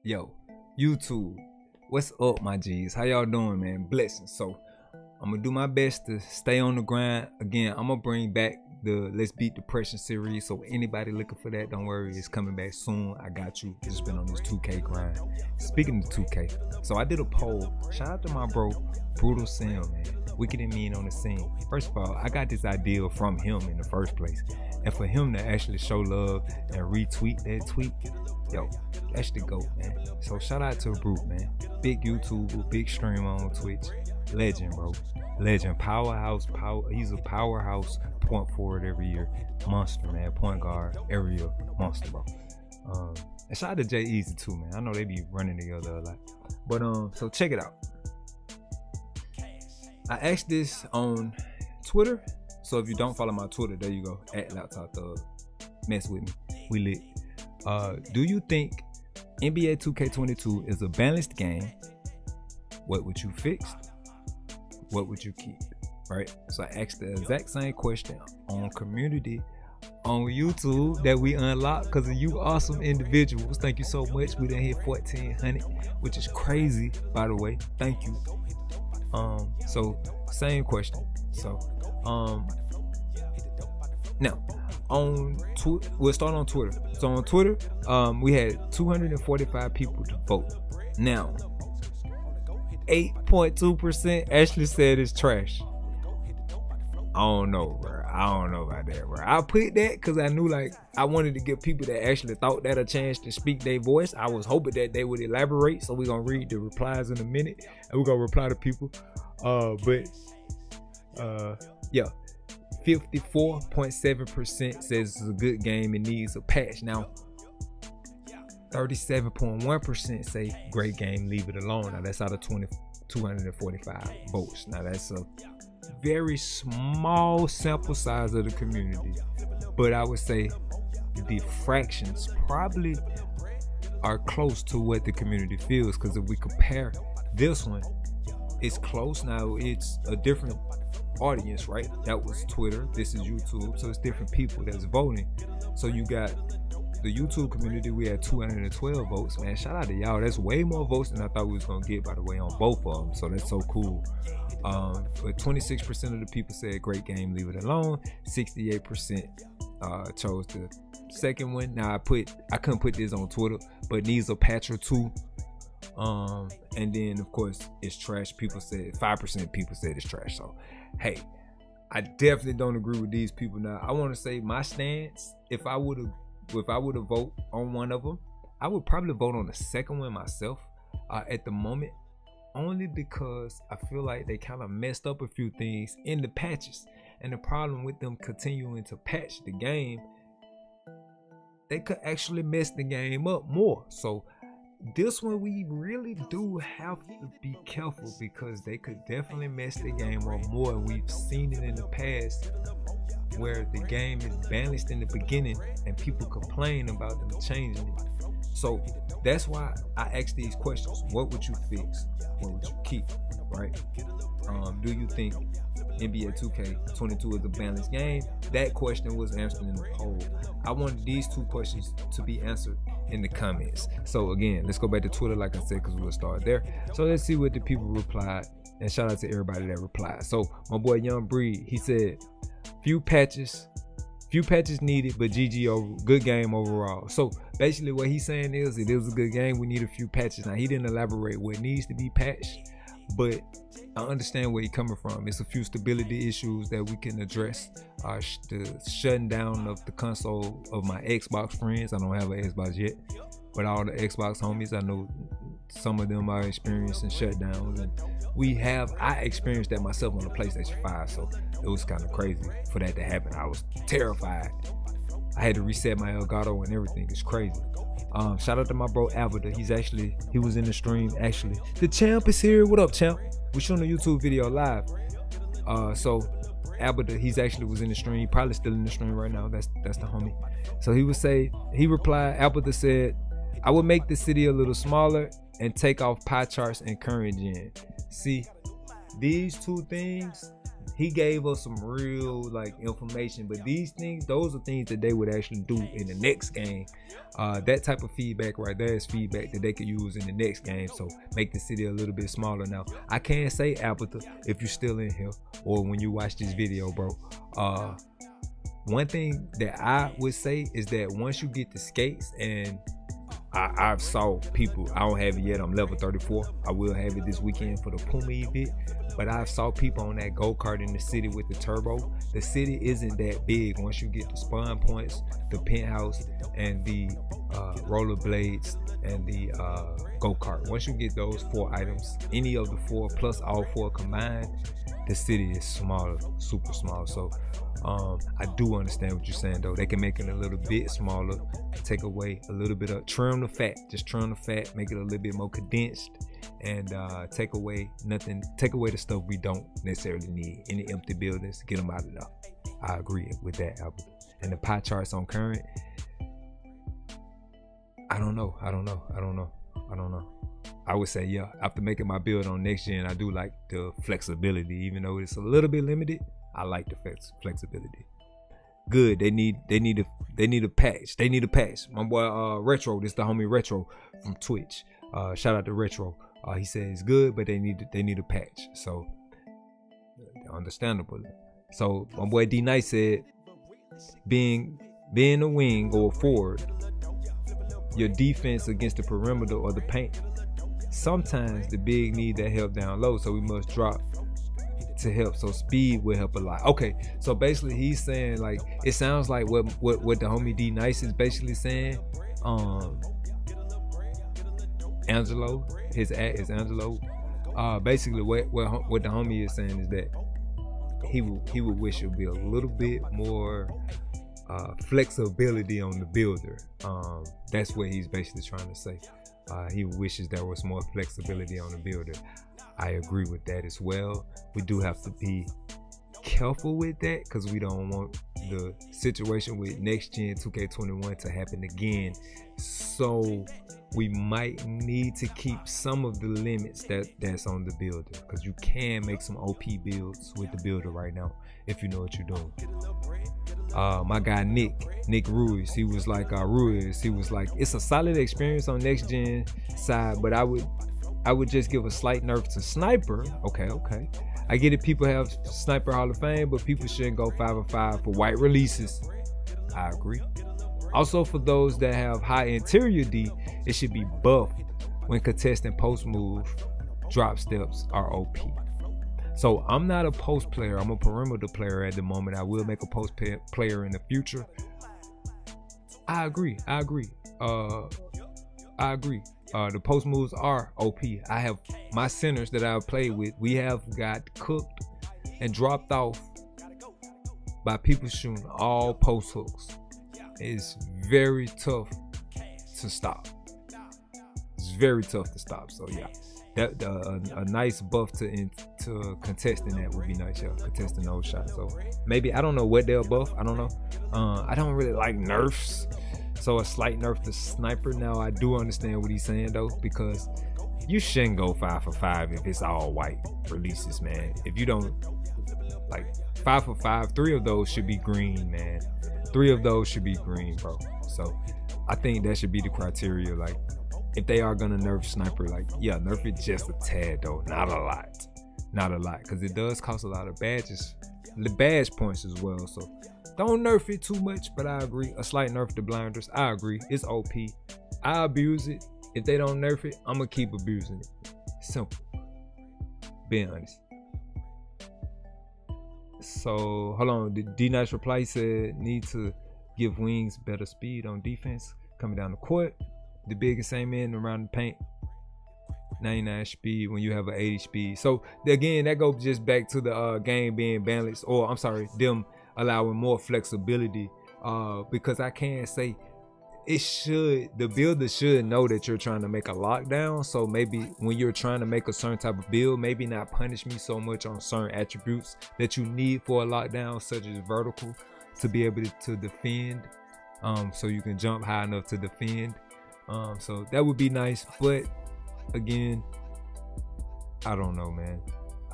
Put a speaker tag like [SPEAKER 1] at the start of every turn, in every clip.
[SPEAKER 1] Yo, YouTube, what's up, my G's? How y'all doing, man? Blessings. So I'm gonna do my best to stay on the grind. Again, I'm gonna bring back the Let's Beat Depression series. So anybody looking for that, don't worry, it's coming back soon. I got you. Just been on this 2K grind. Speaking of 2K, so I did a poll. Shout out to my bro Brutal Sam, man. Wicked and Mean on the scene. First of all, I got this idea from him in the first place, and for him to actually show love and retweet that tweet, yo, that's the GOAT, man. So shout out to Brute, man. Big YouTuber, big streamer on Twitch. Legend, bro. Legend. Powerhouse. He's a powerhouse point forward every year. Monster, man. Point guard every year. Monster, bro. And shout out to Jay Easy too, man. I know they be running together a lot. But so check it out. I asked this on Twitter. So if you don't follow my Twitter, there you go. @LaptopThug. Mess with me. We lit. Do you think NBA 2K22 is a balanced game? What would you fix? What would you keep? Right? So I asked the exact same question on community on YouTube that we unlocked because of you awesome individuals. Thank you so much. We done hit 1,400, which is crazy, by the way. Thank you. So same question. So now on Twitter, we'll start on Twitter. So on Twitter, we had 245 people to vote. Now 8.2% actually said it's trash. I don't know, bro. I don't know about that, bro. I put that because I knew, like, I wanted to give people that actually thought that a chance to speak their voice. I was hoping that they would elaborate. So we're gonna read the replies in a minute, and we're gonna reply to people. Yeah, 54.7% says it's a good game and needs a patch. Now, 37.1% say great game, leave it alone. Now that's out of 245 votes. Now that's a very small sample size of the community, but I would say the fractions probably are close to what the community feels, because if we compare this one, it's close. Now it's a different audience, right? That was Twitter, this is YouTube, so it's different people that's voting. So you got the YouTube community, we had 212 votes, man. Shout out to y'all. That's way more votes than I thought we was gonna get, by the way, on both of them. So that's so cool. But 26% of the people said great game, leave it alone. 68% chose the second one. Now I couldn't put this on Twitter, but needs a patch or two. And then of course it's trash. People said 5% of people said it's trash. So hey, I definitely don't agree with these people. Now I want to say my stance. If I would have vote on one of them, I would probably vote on the second one myself at the moment, only because I feel like they kind of messed up a few things in the patches. And the problem with them continuing to patch the game, they could actually mess the game up more. So this one we really do have to be careful, because they could definitely mess the game up more. We've seen it in the past where the game is balanced in the beginning and people complain about them changing it. So that's why I ask these questions. What would you fix? What would you keep? Right? Do you think NBA 2K22 is a balanced game? That question was answered in the poll. I wanted these two questions to be answered in the comments. So again, let's go back to Twitter, like I said, because we'll start there. So let's see what the people replied, and shout out to everybody that replied. So my boy Young Breed, he said few patches needed, but GG over, good game overall. So basically what he's saying is it is a good game, we need a few patches. Now he didn't elaborate what needs to be patched, but I understand where he's coming from. It's a few stability issues that we can address. The shutting down of the console of my Xbox friends. I don't have an Xbox yet, but all the Xbox homies, I know some of them are experiencing shutdowns, and I experienced that myself on the PlayStation 5, so it was kind of crazy for that to happen. I was terrified. I had to reset my Elgato and everything. It's crazy. Shout out to my bro Albert. He was in the stream actually. The champ is here. What up, champ? We're showing a YouTube video live. So Albert, he was in the stream, probably still in the stream right now. That's the homie. So he replied, Albert said, I would make the city a little smaller and take off pie charts and current gen. See, these two things he gave us some real like information, but these things, those are things that they would actually do in the next game. That type of feedback right there is feedback that they could use in the next game, so make the city a little bit smaller. Now I can't say Appleton if you're still in here or when you watch this video, bro. One thing that I would say is that once you get the skates, and I've saw people, I don't have it yet, I'm level 34, I will have it this weekend for the Puma event, but I've saw people on that go-kart in the city with the turbo. The city isn't that big once you get the spawn points, the penthouse, and the rollerblades, and the go-kart. Once you get those 4 items, any of the 4 plus all 4 combined, the city is smaller, super small. So I do understand what you're saying though. They can make it a little bit smaller, take away a little bit of, trim the fat, just trim the fat, make it a little bit more condensed, and take away the stuff we don't necessarily need. Any empty buildings, get them out of there. I agree with that, Albert. And the pie charts on current, I don't know. I would say, yeah, after making my build on next gen, I do like the flexibility. Even though it's a little bit limited, I like the flexibility. Good. They need a patch. They need a patch. My boy Retro, this the homie Retro from Twitch. Shout out to Retro. He said it's good, but they need a patch. So understandable. So my boy D Nice said, being a wing or a forward, your defense against the perimeter or the paint. Sometimes the big need that help down low, so we must drop to help. So speed will help a lot. Okay, so basically he's saying, like, it sounds like what the homie D Nice is basically saying. Angelo, his at is Angelo. Basically what the homie is saying is that he would wish it would be a little bit more flexibility on the builder. That's what he's basically trying to say. He wishes there was more flexibility on the builder. I agree with that as well. We do have to be careful with that because we don't want the situation with next gen 2K21 to happen again. So we might need to keep some of the limits that's on the builder, because you can make some OP builds with the builder right now if you know what you're doing. My guy Nick Ruiz, he was like, it's a solid experience on next gen side, but I would just give a slight nerf to sniper. Okay. I get it, people have Sniper Hall of Fame, but people shouldn't go 5-5 for white releases. I agree. Also, for those that have high interior D, it should be buffed when contesting post move. Drop steps are OP. So I'm not a post player, I'm a perimeter player at the moment. I will make a post player in the future. I agree. The post moves are OP. I have my centers that I've played with, we have got cooked and dropped off by people shooting all post hooks. It's very tough to stop. So yeah, that a nice buff to contesting that would be nice. Yeah, contesting those shots. So maybe, I don't know what they'll buff. I don't know. I don't really like nerfs. So a slight nerf to sniper. Now I do understand what he's saying though, because you shouldn't go 5-5 if it's all white releases, man. If you don't, like, 5-5, 3 of those should be green, man. 3 of those should be green, bro. So I think that should be the criteria. Like, if they are gonna nerf sniper, like, yeah, nerf it just a tad though, not a lot, because it does cost a lot of badges, the badge points as well. So don't nerf it too much, but I agree. A slight nerf to blinders, I agree. It's OP. I abuse it. If they don't nerf it, I'm gonna keep abusing it. Simple. Being honest. So hold on. The D Nice reply said, need to give wings better speed on defense coming down the court. The biggest same end around the paint. 99 speed when you have an 80 speed. So again, that goes just back to the game being balanced, or I'm sorry, them allowing more flexibility, because I can't say the builder should know that you're trying to make a lockdown. So maybe when you're trying to make a certain type of build, maybe not punish me so much on certain attributes that you need for a lockdown, such as vertical, to be able to defend, so you can jump high enough to defend. So that would be nice, but again, I don't know, man.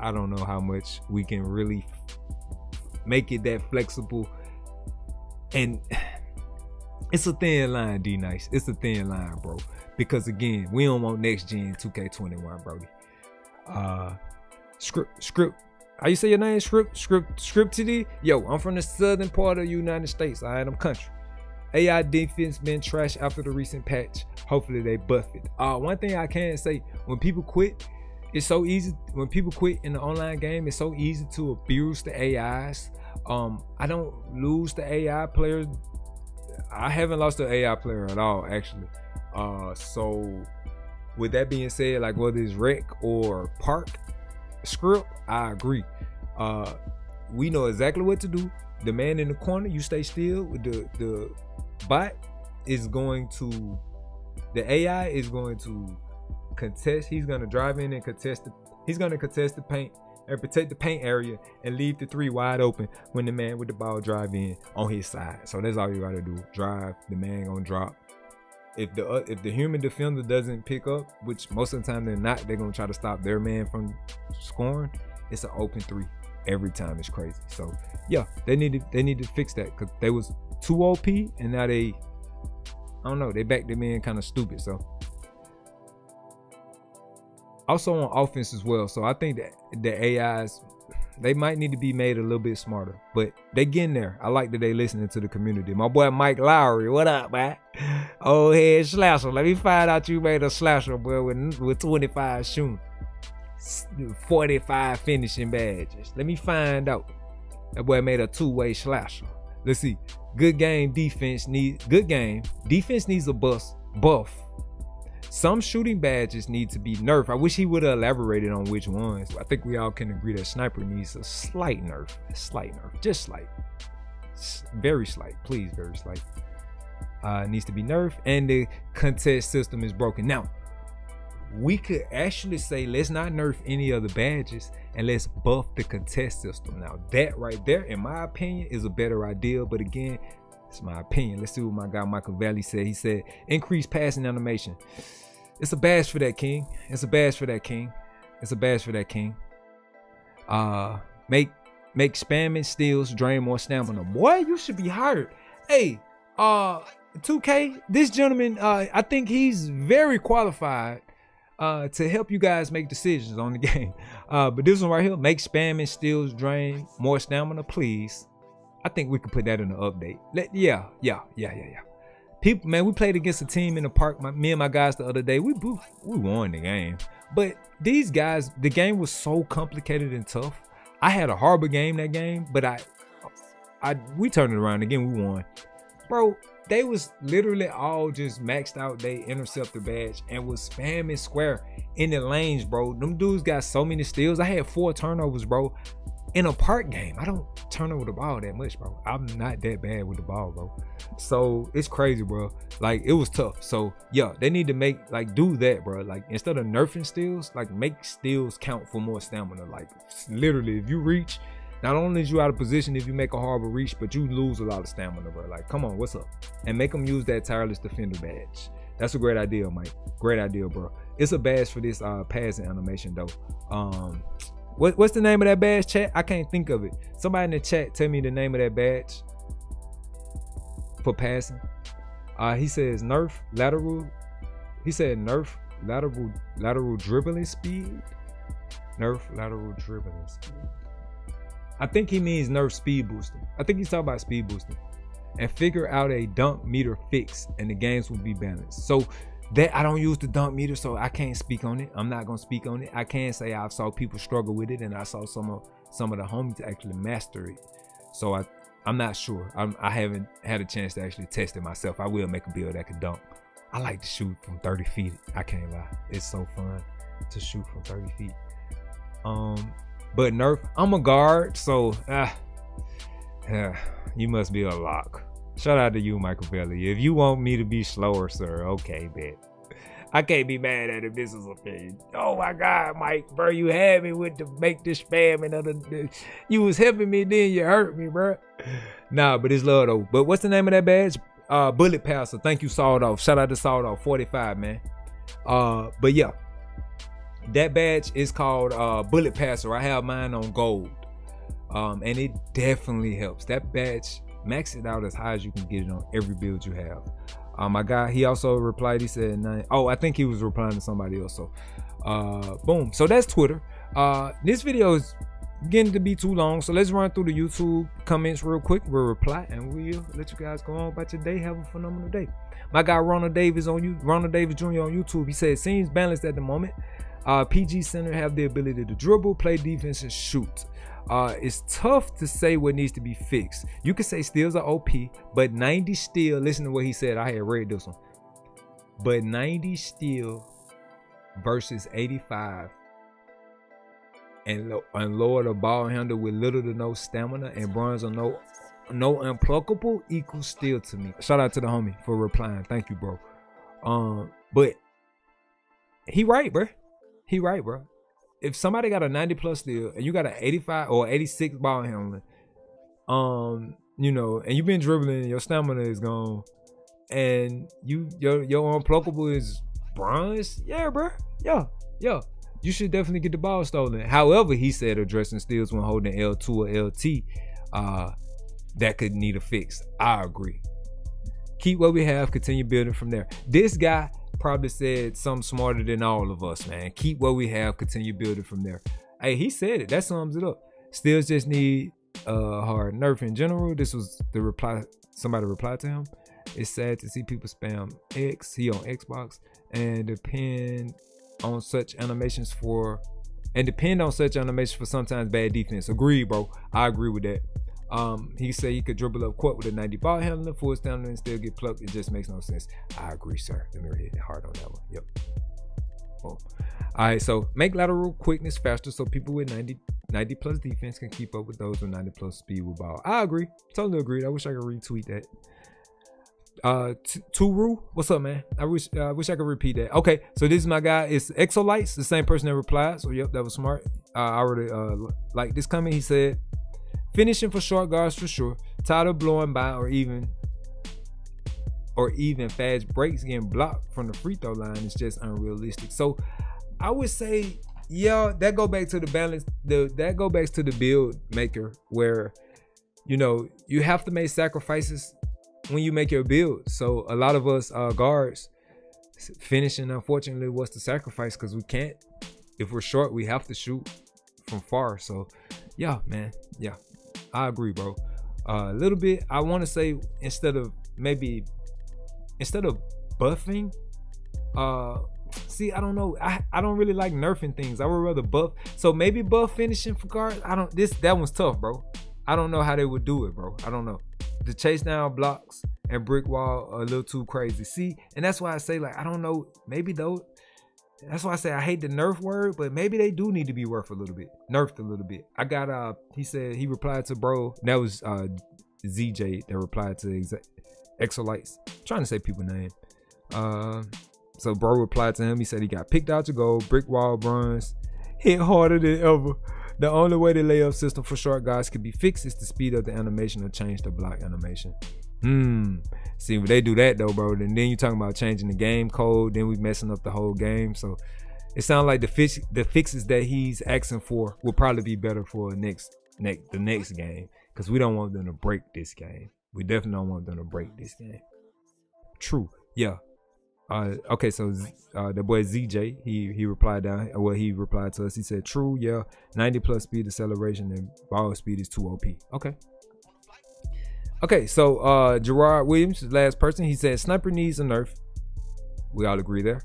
[SPEAKER 1] I don't know how much we can really make it that flexible. And it's a thin line, D-Nice. It's a thin line, bro. Because again, we don't want next gen 2K21, Brody. Script. How you say your name? Script TD? Yo, I'm from the southern part of the United States. All right, I'm country. AI defense been trash after the recent patch. Hopefully they buff it. One thing I can say, when people quit, it's so easy. When people quit in the online game, it's so easy to abuse the AIs. I don't lose the AI players. I haven't lost an AI player at all, actually. So with that being said, like whether it's Rec or Park Script, I agree. We know exactly what to do. The man in the corner, you stay still. With the bot is going to, the AI is going to contest. He's going to drive in and contest the, he's going to contest the paint and protect the paint area and leave the 3 wide open when the man with the ball drive in on his side. So that's all you got to do. Drive, the man gonna drop. If the human defender doesn't pick up, which most of the time they're not, they're gonna try to stop their man from scoring. It's an open 3 every time. It's crazy. So yeah, they need to fix that, because they was too OP and now they, I don't know, they back them in kind of stupid. So also on offense as well. So I think that the AIs, they might need to be made a little bit smarter, but they getting there. I like that they listening to the community. My boy Mike Lowry, what up, man? Oh, head slasher. Let me find out you made a slasher, boy, with 25 shooting, 45 finishing badges. Let me find out. That boy made a 2-way slasher. Let's see. Good game. Defense needs a buff. Some shooting badges need to be nerfed. I wish he would have elaborated on which ones. I think we all can agree that sniper needs a slight nerf. Just slight. Very slight. Please, very slight. Needs to be nerfed, and the contest system is broken. Now, we could actually say let's not nerf any other badges and let's buff the contest system. Now, that right there, in my opinion, is a better idea. But again, it's my opinion. Let's see what my guy Michael Valley said. He said increase passing animation. It's a badge for that, king. It's a badge for that, king. It's a badge for that, king. Make spamming steals drain more stamina. Boy, you should be hired. Hey, 2K, this gentleman, I think he's very qualified to help you guys make decisions on the game. But this one right here, make spamming steals drain more stamina, please. I think we could put that in the update. Yeah. People, man, we played against a team in the park, me and my guys the other day. We won the game. But these guys, the game was so complicated and tough. I had a horrible game that game, but we turned it around again. We won. Bro, they was literally all just maxed out they interceptor badge and was spamming square in the lanes, bro. Them dudes got so many steals. I had 4 turnovers, bro. In a park game, I don't turn over the ball that much, bro. I'm not that bad with the ball, bro. So it's crazy, bro. Like, it was tough. So yeah, they need to do that, bro. Like, instead of nerfing steals, like, make steals count for more stamina. Like, literally, if you reach, not only is you out of position if you make a horrible reach, but you lose a lot of stamina, bro. Like, come on, what's up? And make them use that tireless defender badge. That's a great idea, Mike. Great idea, bro. It's a badge for this passing animation, though. What's the name of that badge, chat? I can't think of it. Somebody in the chat tell me the name of that badge for passing. He says nerf lateral. He said nerf lateral dribbling speed. Nerf lateral dribbling speed. I think he means nerf speed boosting. I think he's talking about speed boosting. And figure out a dunk meter fix and the games will be balanced. So that, I don't use the dunk meter, so I can't speak on it. I'm not gonna speak on it. I can say I saw people struggle with it, and I saw some of the homies actually master it. So I'm not sure. I haven't had a chance to actually test it myself. I will make a build that can dunk. I like to shoot from 30 feet. I can't lie. It's so fun to shoot from 30 feet. But nerf, I'm a guard, so you must be a lock. Shout out to you, Michael Belly. If you want me to be slower, sir, okay, bet. I can't be mad at it. This is a thing. Oh my God, Mike, bro, you had me with the make this spam and other. You was helping me, then you hurt me, bro. Nah, but it's love though. But what's the name of that badge? Bullet Passer. Thank you, Sawed Off. Shout out to Sawed Off 45, man. But yeah, That badge is called Bullet Passer. I have mine on gold. And it definitely helps. That badge, max it out as high as you can get it on every build you have. My guy, he also replied, he said, oh, I think he was replying to somebody else. So boom. So that's Twitter. This video is getting to be too long, so let's run through the YouTube comments real quick. We'll reply and we'll let you guys go on about your day. Have a phenomenal day. My guy Ronald Davis Jr. on YouTube, he said, seems balanced at the moment. PG Center have the ability to dribble, play defense, and shoot. It's tough to say what needs to be fixed. You could say steals are OP, but 90 steal, listen to what he said, I had read this one, but 90 steal versus 85 and lower the ball handle with little to no stamina and bronze or no unpluckable equals steal to me. Shout out to the homie for replying. Thank you, bro. But he right, bro. He right, bro. If somebody got a 90 plus steal and you got an 85 or 86 ball handling, you know, and you've been dribbling and your stamina is gone and your unpluckable is bronze, yeah, bro. Yeah. You should definitely get the ball stolen. However, he said addressing steals when holding L2 or LT, that could need a fix. I agree. Keep what we have, continue building from there. This guy probably said something smarter than all of us, man. Keep what we have, continue building from there. Hey, he said it. That sums it up. Steals just need hard nerf in general. This was the reply. Somebody replied to him. It's sad to see people spam X. He on Xbox and depend on such animations for sometimes bad defense. Agreed, bro. I agree with that. He said he could dribble up court with a 90 ball handler, full stamina, and still get plucked. It just makes no sense. I agree, sir. Let me hit hard on that one. Yep. Boom. All right, so make lateral quickness faster so people with 90 plus defense can keep up with those with 90 plus speed with ball. I agree. Totally agreed. I wish I could retweet that. Turu, what's up, man? I wish I could repeat that. Okay, so this is my guy. It's Exolites, the same person that replied. So yep, that was smart. I already like this comment. He said, finishing for short guards for sure. Tired of blowing by or even fast breaks getting blocked from the free throw line is just unrealistic. So I would say, yeah, that go back to the balance. That go back to the build maker where, you know, you have to make sacrifices when you make your build. So a lot of us guards finishing, unfortunately, was the sacrifice because we can't. If we're short, we have to shoot from far. So yeah, man, yeah, I agree, bro. A little bit. I want to say instead of buffing, see, I don't know. I don't really like nerfing things. I would rather buff. So maybe buff finishing for guards. That one's tough, bro. I don't know how they would do it, bro. I don't know. The chase down blocks and brick wall are a little too crazy. See, and that's why I say, like, I don't know. Maybe though. That's why I say I hate the nerf word, but maybe they do need to be nerfed a little bit. I got he said he replied to bro. That was ZJ that replied to Exolites. Trying to say people's name. So bro replied to him. He said he got picked out to go, brick wall bronze, hit harder than ever. The only way the layup system for short guys can be fixed is to speed up the animation or change the block animation. See, when they do that though, bro, then you talking about changing the game code, then we messing up the whole game. So it sounds like the fixes that he's asking for will probably be better for the next game, because we don't want them to break this game. We definitely don't want them to break this game. True. Yeah. Okay, so the boy ZJ, he replied down. Well, he replied to us. He said, "True, yeah, 90 plus speed acceleration and ball speed is too OP." Okay, so Gerard Williams, the last person, he said sniper needs a nerf. We all agree there.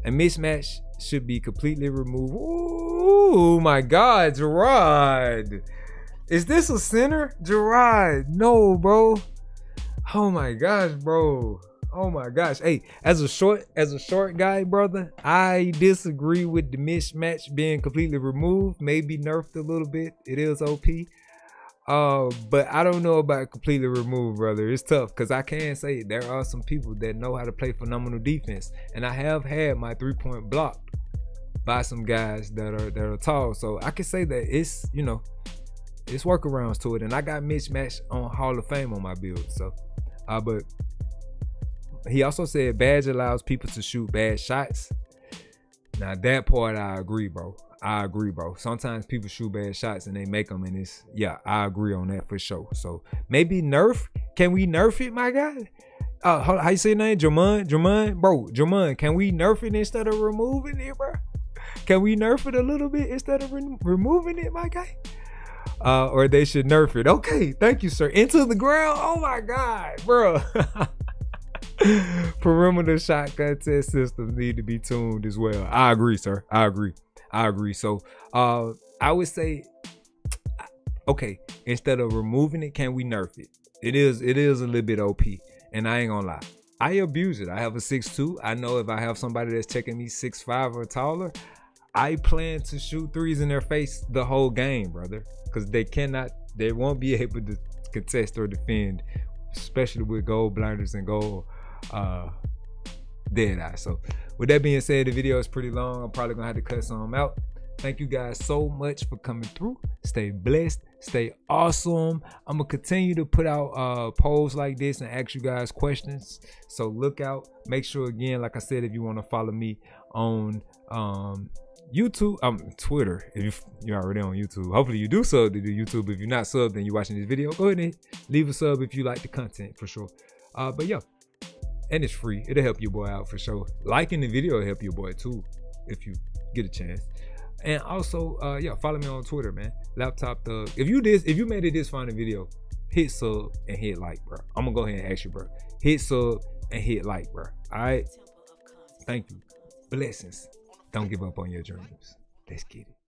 [SPEAKER 1] And mismatch should be completely removed. Oh my God, Gerard, is this a center, Gerard? No, bro. Oh my gosh, bro. Oh my gosh. Hey, as a short guy, brother, I disagree with the mismatch being completely removed, maybe nerfed a little bit. It is OP. But I don't know about completely removed, brother. It's tough because I can say there are some people that know how to play phenomenal defense, and I have had my 3-point blocked by some guys that are tall. So I can say that it's, you know, it's workarounds to it, and I got mismatch on Hall of Fame on my build. So but he also said badge allows people to shoot bad shots. Now that part I agree, bro. I agree, bro. Sometimes people shoot bad shots and they make them, and it's, yeah, I agree on that for sure. So maybe nerf. Can we nerf it, my guy? How you say your name? Jermaine, bro. Jermaine, can we nerf it instead of removing it, bro? Can we nerf it a little bit instead of removing it, my guy? Or they should nerf it. Okay, thank you, sir. Into the ground. Oh my God, bro. Perimeter shot contest systems need to be tuned as well. I agree, sir. I agree. So I would say, okay, instead of removing it, can we nerf it? It is a little bit OP, and I ain't gonna lie, I abuse it. I have a 6'2". I know if I have somebody that's checking me 6'5" or taller, I plan to shoot threes in their face the whole game, brother, because they won't be able to contest or defend, especially with gold blinders and gold dead eye. So with that being said, the video is pretty long. I'm probably gonna have to cut some out. Thank you guys so much for coming through. Stay blessed, stay awesome. I'm gonna continue to put out polls like this and ask you guys questions, so look out. Make sure, again, like I said, if you want to follow me on YouTube, Twitter, if you're already on YouTube, hopefully you do sub to the YouTube. If you're not subbed and you're watching this video, go ahead and leave a sub if you like the content, for sure. But yeah, and it's free. It'll help your boy out for sure. Liking the video will help your boy too, if you get a chance. And also, yeah, follow me on Twitter, man. Laptop Thug. If you made it this far in the video, hit sub and hit like, bro. I'm gonna go ahead and ask you, bro. Hit sub and hit like, bro. All right. Thank you. Blessings. Don't give up on your dreams. Let's get it.